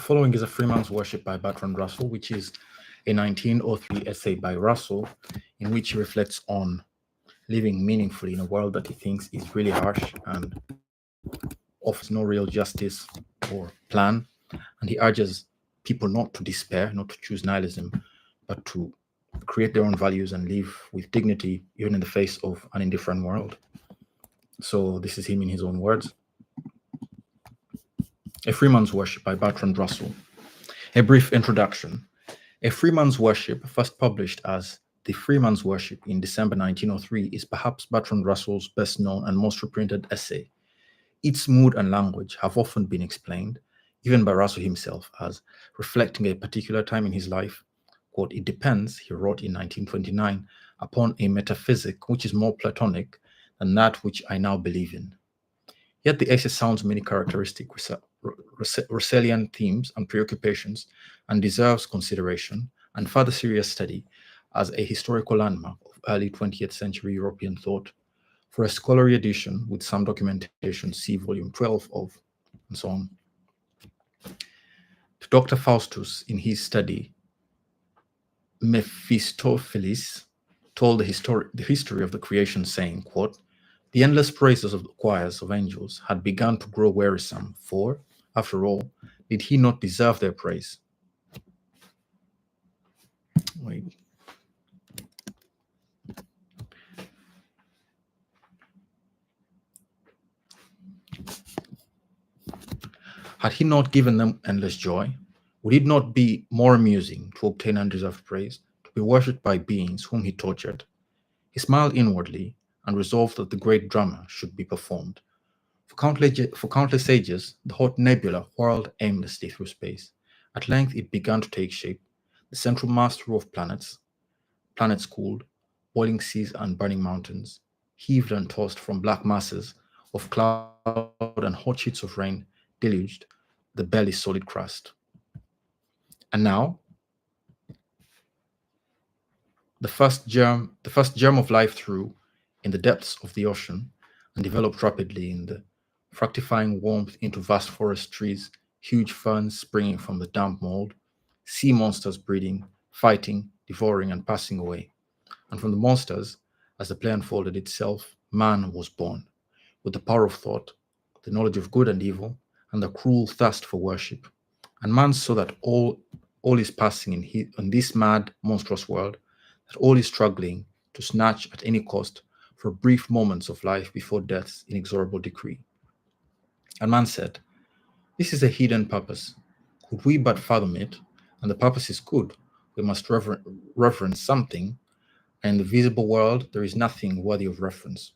following is A Free Man's Worship by Bertrand Russell, which is a 1903 essay by Russell in which he reflects on living meaningfully in a world that he thinks is really harsh and offers no real justice or plan. And he urges people not to despair, not to choose nihilism, but to create their own values and live with dignity, even in the face of an indifferent world. So this is him in his own words. A Free Man's Worship by Bertrand Russell. A brief introduction. A Free Man's Worship, first published as The Free Man's Worship in December 1903, is perhaps Bertrand Russell's best known and most reprinted essay. Its mood and language have often been explained, even by Russell himself, as reflecting a particular time in his life. Quote, "It depends," he wrote in 1929, "upon a metaphysic which is more Platonic than that which I now believe in." Yet the essay sounds many characteristic Russellian themes and preoccupations and deserves consideration and further serious study as a historical landmark of early 20th century European thought. For a scholarly edition with some documentation, see volume 12 of, and so on. Dr. Faustus, in his study, Mephistopheles, told the history of the creation, saying, quote, "The endless praises of the choirs of angels had begun to grow wearisome, for, after all, did he not deserve their praise?" Wait. Had he not given them endless joy? Would it not be more amusing to obtain undeserved praise, to be worshipped by beings whom he tortured? He smiled inwardly and resolved that the great drama should be performed. For countless ages, the hot nebula whirled aimlessly through space. At length it began to take shape. The central mass of planets cooled, boiling seas and burning mountains, heaved and tossed from black masses of cloud and hot sheets of rain, deluged the barely solid crust. And now, the first germ of life threw in the depths of the ocean and developed rapidly in the fructifying warmth into vast forest trees, huge ferns springing from the damp mold, sea monsters breeding, fighting, devouring, and passing away. And from the monsters, as the play unfolded itself, man was born, with the power of thought, the knowledge of good and evil, and the cruel thirst for worship. And man saw that all is passing in this mad, monstrous world, that all is struggling to snatch at any cost for brief moments of life before death's inexorable decree. And man said, "This is a hidden purpose. Could we but fathom it, and the purpose is good, we must reverence something, and in the visible world there is nothing worthy of reference."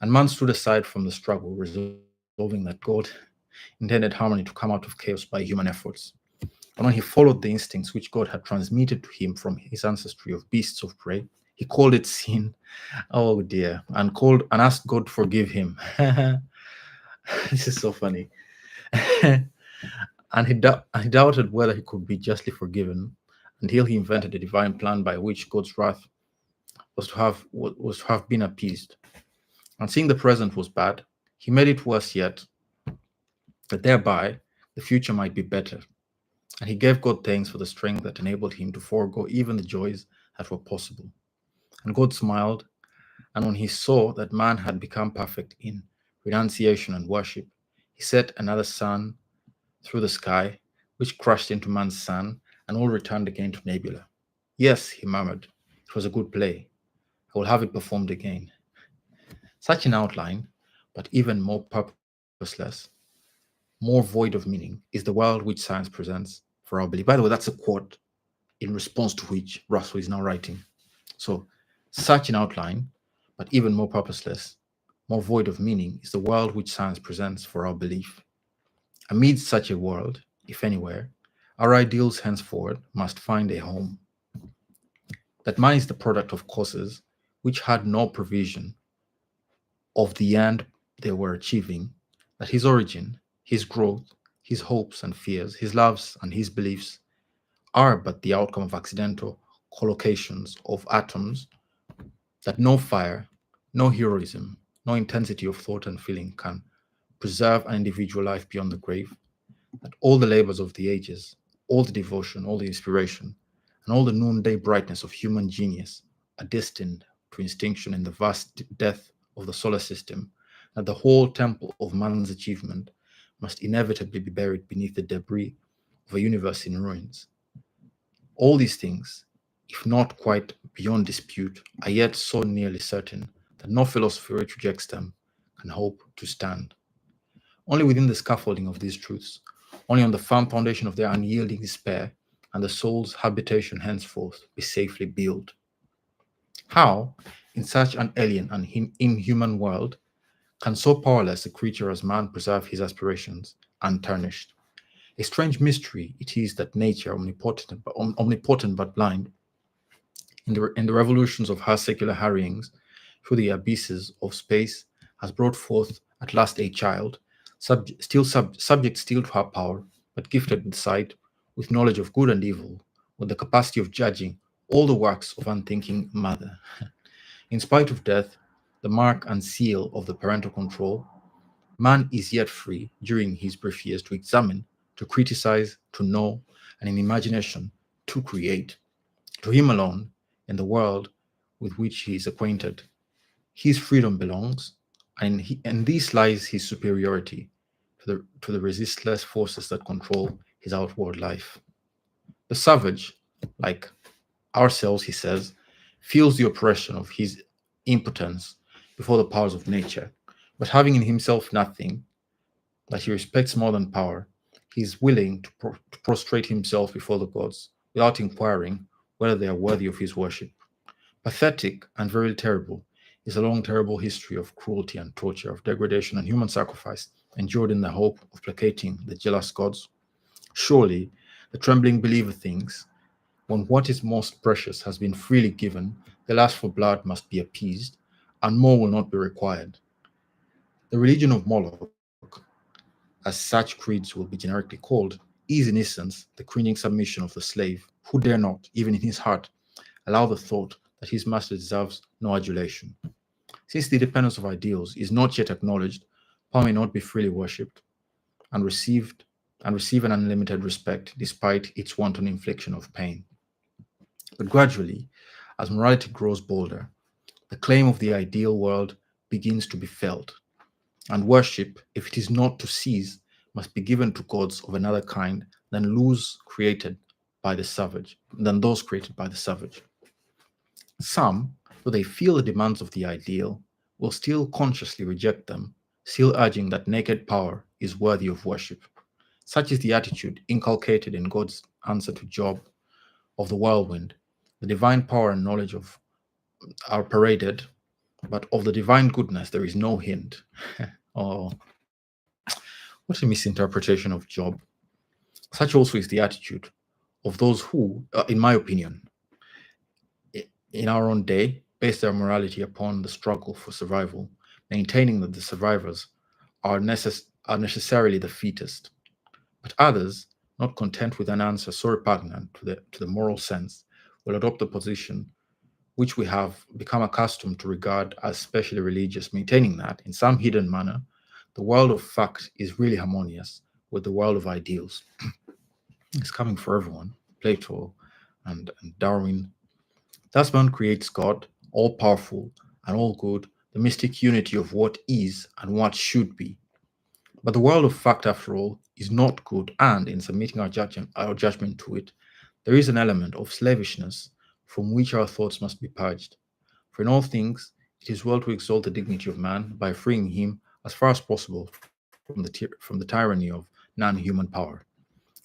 And man stood aside from the struggle, resolving that God intended harmony to come out of chaos by human efforts. And when he followed the instincts which God had transmitted to him from his ancestry of beasts of prey, he called it sin. Oh dear. And asked God to forgive him. This is so funny. And he doubted whether he could be justly forgiven until he invented a divine plan by which God's wrath was to have been appeased. And seeing the present was bad, he made it worse yet, that thereby the future might be better. And he gave God thanks for the strength that enabled him to forego even the joys that were possible. And God smiled, and when he saw that man had become perfect in renunciation and worship, he set another sun through the sky, which crashed into man's sun, and all returned again to nebula. "Yes," he murmured, "it was a good play. I will have it performed again." Such an outline, but even more purposeless, more void of meaning, is the world which science presents for our belief. By the way, that's a quote in response to which Russell is now writing. So, such an outline, but even more purposeless, more void of meaning, is the world which science presents for our belief. Amidst such a world, if anywhere, our ideals henceforward must find a home. That man is the product of causes which had no provision of the end they were achieving, that his origin, his growth, his hopes and fears, his loves and his beliefs are but the outcome of accidental collocations of atoms, that no fire, no heroism, no intensity of thought and feeling can preserve an individual life beyond the grave, that all the labors of the ages, all the devotion, all the inspiration, and all the noonday brightness of human genius are destined to extinction in the vast death of the solar system, that the whole temple of man's achievement must inevitably be buried beneath the debris of a universe in ruins. All these things, if not quite beyond dispute, are yet so nearly certain that no philosophy which rejects them can hope to stand. Only within the scaffolding of these truths, only on the firm foundation of their unyielding despair, and the soul's habitation henceforth be safely built. How, in such an alien and inhuman world, can so powerless a creature as man preserve his aspirations untarnished? A strange mystery it is that nature, omnipotent but blind, in the revolutions of her secular harryings through the abysses of space, has brought forth at last a child, subject still to her power, but gifted with sight, with knowledge of good and evil, with the capacity of judging all the works of unthinking mother. In spite of death, the mark and seal of the parental control, man is yet free during his brief years to examine, to criticize, to know, and in imagination to create. To him alone, in the world with which he is acquainted, his freedom belongs, and this lies his superiority to the resistless forces that control his outward life. The savage, like ourselves, he says, feels the oppression of his impotence before the powers of nature, but having in himself nothing that he respects more than power, he is willing to prostrate himself before the gods without inquiring whether they are worthy of his worship. Pathetic and very terrible is a long, terrible history of cruelty and torture, of degradation and human sacrifice, endured in the hope of placating the jealous gods. Surely, the trembling believer thinks, when what is most precious has been freely given, the lust for blood must be appeased, and more will not be required. The religion of Moloch, as such creeds will be generically called, is in essence the cringing submission of the slave, who dare not, even in his heart, allow the thought that his master deserves no adulation. Since the dependence of ideals is not yet acknowledged, power may not be freely worshipped and received and receive an unlimited respect despite its wanton infliction of pain. But gradually, as morality grows bolder, the claim of the ideal world begins to be felt, and worship, if it is not to cease, must be given to gods of another kind than those created by the savage. Some, though they feel the demands of the ideal, will still consciously reject them, still urging that naked power is worthy of worship. Such is the attitude inculcated in God's answer to Job of the whirlwind. The divine power and knowledge of are paraded, but of the divine goodness there is no hint. Oh, what a misinterpretation of Job. Such also is the attitude of those who, in my opinion, in our own day, base their morality upon the struggle for survival, maintaining that the survivors are necessarily the fittest. But others, not content with an answer so repugnant to the moral sense, will adopt the position which we have become accustomed to regard as specially religious, maintaining that, in some hidden manner, the world of fact is really harmonious with the world of ideals. It's coming for everyone. Plato and Darwin. Thus, man creates God, all powerful and all good, the mystic unity of what is and what should be. But the world of fact, after all, is not good, and in submitting our judgment to it, there is an element of slavishness from which our thoughts must be purged. For in all things, it is well to exalt the dignity of man by freeing him as far as possible from the tyranny of non-human power.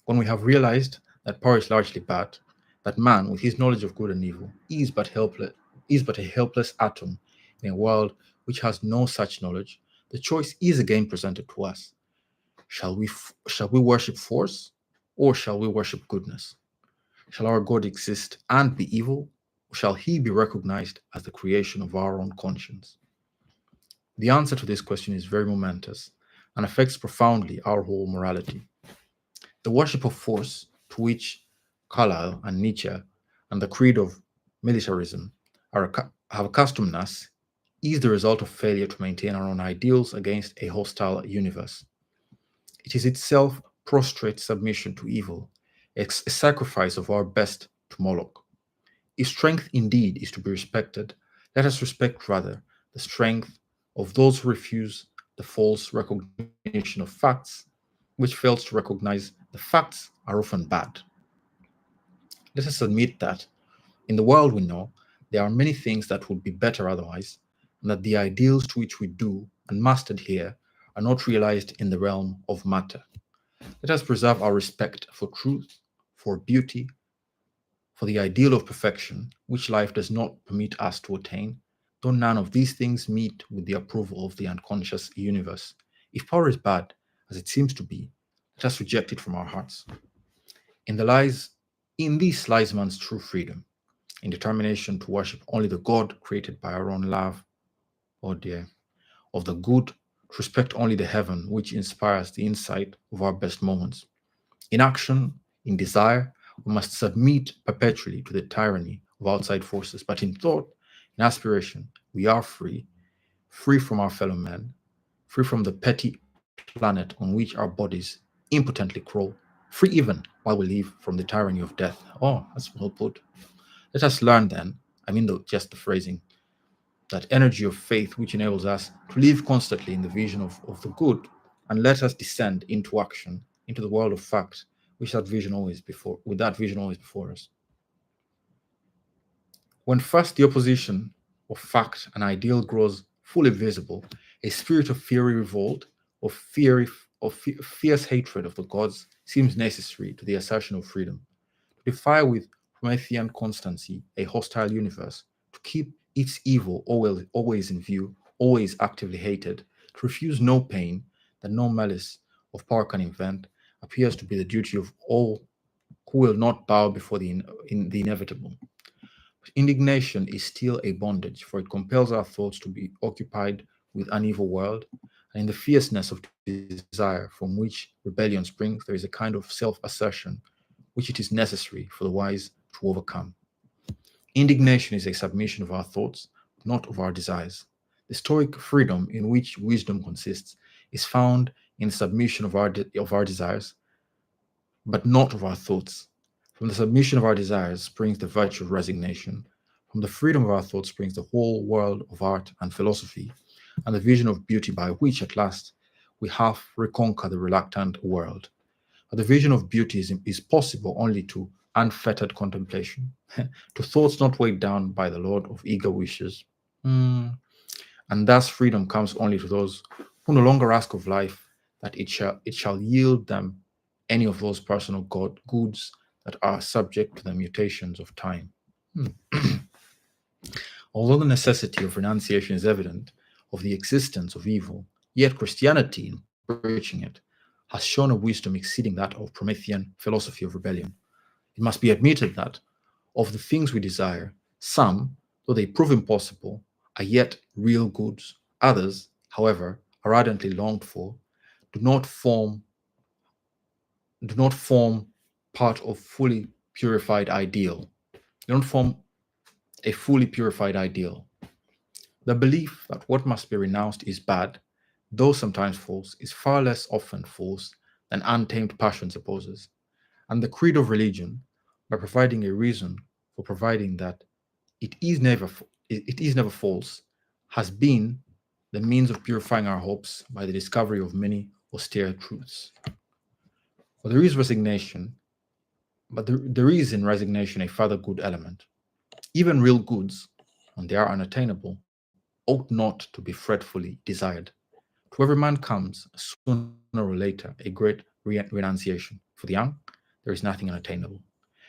When we have realized that power is largely bad, that man, with his knowledge of good and evil, is but a helpless atom in a world which has no such knowledge, the choice is again presented to us. Shall we worship force, or shall we worship goodness? Shall our God exist and be evil, or shall he be recognized as the creation of our own conscience? The answer to this question is very momentous and affects profoundly our whole morality. The worship of force, to which Carlyle and Nietzsche and the creed of militarism have accustomed us, is the result of failure to maintain our own ideals against a hostile universe. It is itself prostrate submission to evil, a sacrifice of our best to Moloch. If strength indeed is to be respected, let us respect rather the strength of those who refuse the false recognition of facts, which fails to recognize the facts are often bad. Let us admit that in the world we know, there are many things that would be better otherwise, and that the ideals to which we do and must adhere are not realized in the realm of matter. Let us preserve our respect for truth, for beauty, for the ideal of perfection, which life does not permit us to attain, though none of these things meet with the approval of the unconscious universe. If power is bad, as it seems to be, let us reject it from our hearts. In the lies, in this lies man's true freedom, in determination to worship only the God created by our own love, oh dear, of the good, to respect only the heaven which inspires the insight of our best moments. In action, in desire, we must submit perpetually to the tyranny of outside forces, but in thought, in aspiration, we are free, free from our fellow men, free from the petty planet on which our bodies impotently crawl, free even while we live from the tyranny of death. Oh, that's well put. Let us learn then, just the phrasing, that energy of faith which enables us to live constantly in the vision of the good, and let us descend into action, into the world of fact, with that vision always before us. When first the opposition of fact and ideal grows fully visible, a spirit of fiery revolt, of fierce hatred of the gods seems necessary to the assertion of freedom. To defy with Promethean constancy a hostile universe, to keep its evil always in view, always actively hated, to refuse no pain that no malice of power can invent, appears to be the duty of all who will not bow before in the inevitable. But indignation is still a bondage, for it compels our thoughts to be occupied with an evil world, and in the fierceness of desire from which rebellion springs, there is a kind of self assertion which it is necessary for the wise to overcome. Indignation is a submission of our thoughts, not of our desires. The stoic freedom in which wisdom consists is found in the submission of our desires, but not of our thoughts. From the submission of our desires springs the virtue of resignation. From the freedom of our thoughts springs the whole world of art and philosophy, and the vision of beauty by which, at last, we half reconquer the reluctant world. But the vision of beauty is possible only to unfettered contemplation, to thoughts not weighed down by the load of eager wishes. Mm. And thus freedom comes only to those who no longer ask of life that it shall yield them any of those personal goods that are subject to the mutations of time. Hmm. Although the necessity of renunciation is evident of the existence of evil, yet Christianity, in preaching it, has shown a wisdom exceeding that of Promethean philosophy of rebellion. It must be admitted that, of the things we desire, some, though they prove impossible, are yet real goods. Others, however, are ardently longed for, do not form do not form part of fully purified ideal. They don't form a fully purified ideal. The belief that what must be renounced is bad, though sometimes false, is far less often false than untamed passion supposes. And the creed of religion, by providing a reason for providing that it is never false, has been the means of purifying our hopes by the discovery of many austere truths. But there is resignation, there is in resignation a further good element. Even real goods, when they are unattainable, ought not to be fretfully desired. To every man comes, sooner or later, a great renunciation. For the young, there is nothing unattainable.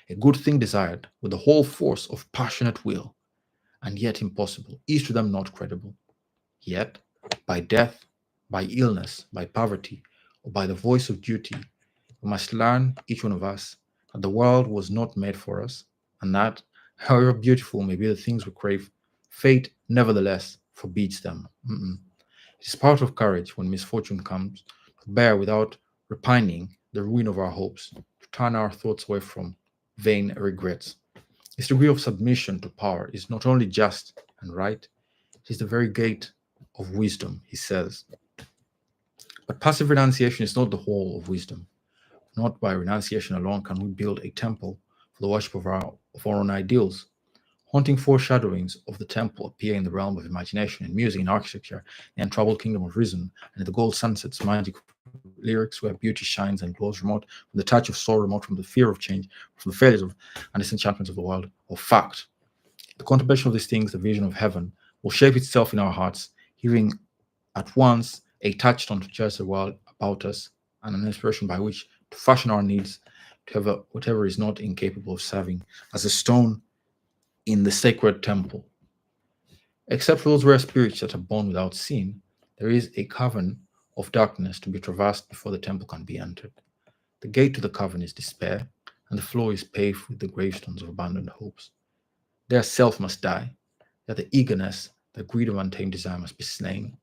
A good thing desired with the whole force of passionate will, and yet impossible, is to them not credible. Yet, by death, by illness, by poverty, or by the voice of duty, we must learn, each one of us, that the world was not made for us, and that, however beautiful may be the things we crave, fate nevertheless forbids them. It is part of courage when misfortune comes to bear without repining the ruin of our hopes, to turn our thoughts away from vain regrets. This degree of submission to power is not only just and right, it is the very gate of wisdom, he says. But passive renunciation is not the whole of wisdom. Not by renunciation alone can we build a temple for the worship of our own ideals. Haunting foreshadowings of the temple appear in the realm of imagination, in music, in architecture, the untroubled kingdom of reason, and in the gold sunsets, magic lyrics where beauty shines and glows remote from the touch of sorrow, remote from the fear of change, from the failures of and disenchantments of the world of fact. The contemplation of these things, the vision of heaven, will shape itself in our hearts, giving at once a touchstone to judge the world about us and an inspiration by which to fashion our needs to whatever is not incapable of serving as a stone in the sacred temple. Except for those rare spirits that are born without sin, there is a cavern of darkness to be traversed before the temple can be entered. The gate to the cavern is despair, and the floor is paved with the gravestones of abandoned hopes. Their self must die, that the eagerness, the greed of untamed desire must be slain.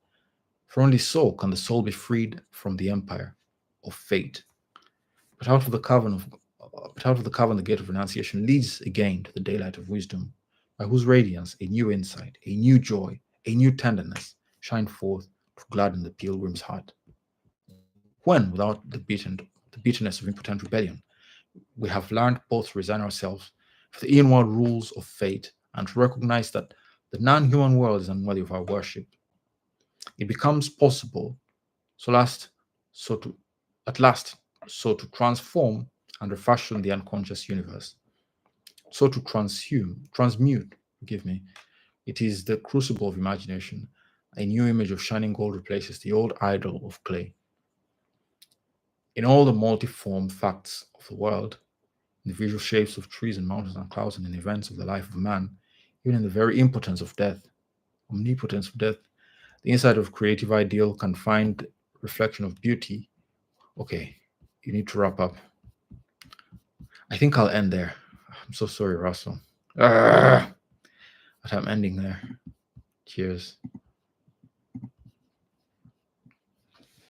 For only so can the soul be freed from the empire of fate. But out of the cavern of but out of the cavern the gate of renunciation leads again to the daylight of wisdom, by whose radiance a new insight, a new joy, a new tenderness shine forth to gladden the pilgrim's heart. When, without the bitterness of impotent rebellion, we have learned both to resign ourselves for the inward rules of fate and to recognize that the non-human world is unworthy of our worship, it becomes possible so last so to at last so to transform and refashion the unconscious universe, so to transmute, forgive me. It is the crucible of imagination. A new image of shining gold replaces the old idol of clay. In all the multiform facts of the world, in the visual shapes of trees and mountains and clouds, and in the events of the life of man, even in the very impotence of death, omnipotence of death, the inside of creative ideal can find reflection of beauty. Okay, you need to wrap up. I think I'll end there. I'm so sorry, Russell. But I'm ending there. Cheers.